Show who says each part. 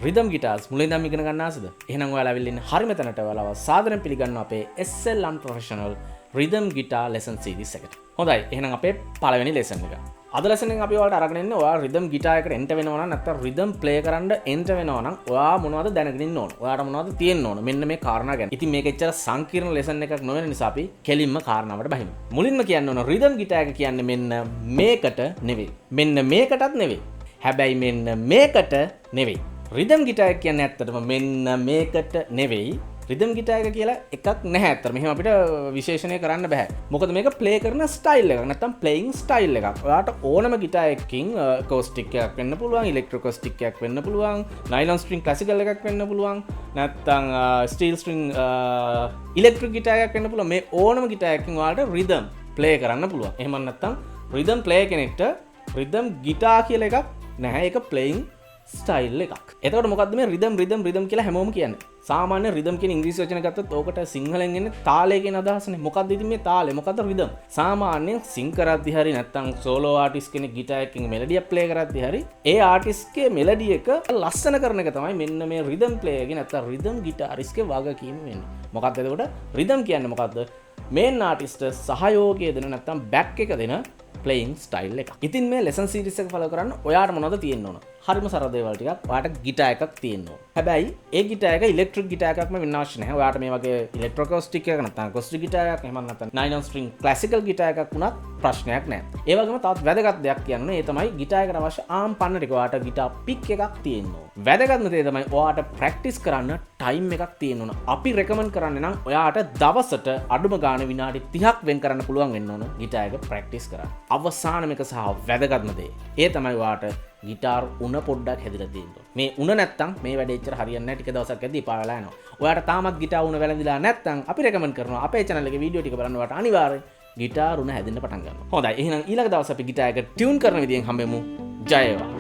Speaker 1: rhythm guitars මුලින් ඉඳන් ඉගෙන ගන්න ආසද? එහෙනම් ඔයාලා අවිල්ල ඉන්න හරිම තැනට ඔයාලව සාදරයෙන් පිළිගන්නවා අපේ SLunprofessional rhythm guitar lesson series එකට. හොඳයි. එහෙනම් අපේ පළවෙනි lesson එක. අද lesson එකෙන් අපි ඔයාලට අරගෙන ඉන්නේ ඔයා rhythm guitar එකට enter වෙනවා නම් නැත්නම් rhythm play කරන්න enter වෙනවා නම් ඔයා මොනවද දැනගෙන ඉන්න ඕන? ඔයාට මොනවද තියෙන්න ඕන? මෙන්න මේ කාරණා ගැන. ඉතින් මේක එච්චර සංකීර්ණ lesson එකක් නොවන නිසා අපි කෙලින්ම කාරණාවට බහිමු. මුලින්ම කියන්න ඕන rhythm guitar එක කියන්නේ මෙන්න මේකට නෙවෙයි. මෙන්න මේකටත් නෙවෙයි. හැබැයි මෙන්න මේකට නෙවෙයි. rhythm guitar එක කියන්නේ ඇත්තටම මෙන්න මේකට නෙවෙයි. rhythm guitar එක කියලා එකක් නැහැ අතර. මෙහෙම අපිට විශේෂණය කරන්න බෑ. මොකද මේක play කරන style එකක්. නැත්තම් playing style එකක්. ඔයාට ඕනම guitar එකකින් acoustic එකක් වෙන්න පුළුවන්, electro acoustic එකක් වෙන්න පුළුවන්, nylon string classical එකක් වෙන්න පුළුවන්, නැත්තම් steel string electric guitar එකක් වෙන්න පුළුවන්. මේ ඕනම guitar එකකින් ඔයාලට rhythm play කරන්න පුළුවන්. එහෙම නැත්තම් rhythm play කෙනෙක්ට rhythm guitar කියලා එකක් නැහැ. ඒක playing ස්ටයිල් එකක්. එතකොට මොකද්ද මේ rhythm කියලා හැමෝම කියන්නේ? සාමාන්‍ය rhythm කියන ඉංග්‍රීසි වචන ගත්තොත් ඕකට සිංහලෙන් එන්නේ තාලය කියන අදහසනේ. මොකද්ද ඉතින් මේ තාලය? මොකද්ද rhythm? සාමාන්‍යයෙන් සිං කරද්දි හරි නැත්නම් සෝලෝ ආටිස්ට් කෙනෙක් ගිටාර් එකකින් මෙලඩියක් ප්ලේ කරද්දි හරි ඒ ආටිස්ට්ගේ මෙලඩි එක ලස්සන කරන එක තමයි මෙන්න මේ rhythm play එකේ නැත්නම් rhythm ගිටාරිස්ට්ගේ වගකීම වෙන්නේ. මොකක්ද එතකොට? rhythm කියන්නේ මොකද්ද? මේන් ආටිස්ට් සහයෝගය දෙන නැත්නම් බෑක් එක දෙන playing style එක. ඉතින් මේ lesson series එක follow කරන්න ඔයාට මොනවද තියෙන්න ඕන? හරිම සරල දේවල් ටිකක්. ඔයාට ගිටාර් එකක් තියෙන්න ඕන. හැබැයි ඒ ගිටාර් එක ඉලෙක්ට්‍රික් ගිටාර් එකක්ම වෙන්න අවශ්‍ය නැහැ. ඔයාට මේ වගේ ඉලෙක්ට්‍රෝ acoustic එකක් නැත්නම් acoustic ගිටාර් එකක් එහෙම නැත්නම් nylon string classical ගිටාර් එකක් වුණත් ප්‍රශ්නයක් නැහැ. ඒ වගේම තවත් වැදගත් දෙයක් කියන්නේ ඒ තමයි ගිටාර් එකට අවශ්‍ය ආම් පන්න ටික. ඔයාට ගිටාර් පික් එකක් තියෙන්න ඕන. වැදගත්ම දේ තමයි ඔයාට ප්‍රැක්ටිස් කරන්න ටයිම් එකක් තියෙන්න ඕන. අපි රෙකමන්ඩ් කරන්නේ නම් ඔයාට දවසට අඩුම ගානේ විනාඩි 30ක් වෙන් කරන්න පුළුවන් වෙන්න ඕන ගිටාර් එක ප්‍රැක්ටිස් කරන්න. අවසානම එක සහ වැදගත්ම දේ. ඒ තමයි ඔයාට ගිටාර් උණ පොඩ්ඩක් හැදිලා තියෙනවා. මේ උණ නැත්තම් මේ වැඩේ එච්චර හරියන්නේ නැහැ. ටික දවසක් ඇද්දි එපා වෙලා යනවා. ඔයාට තාමත් ගිටාර් උණ වැළඳිලා නැත්තම් අපි රෙකමන්ඩ් කරනවා අපේ channel එකේ වීඩියෝ ටික බලන්න ඔයාට අනිවාර්යෙන් ගිටාර් උණ හැදෙන්න පටන් ගන්නවා. හොඳයි. එහෙනම් ඊළඟ දවස් අපි ගිටාර් එක ටියුන් කරන විදියෙන් හම්බෙමු. ජය වේවා.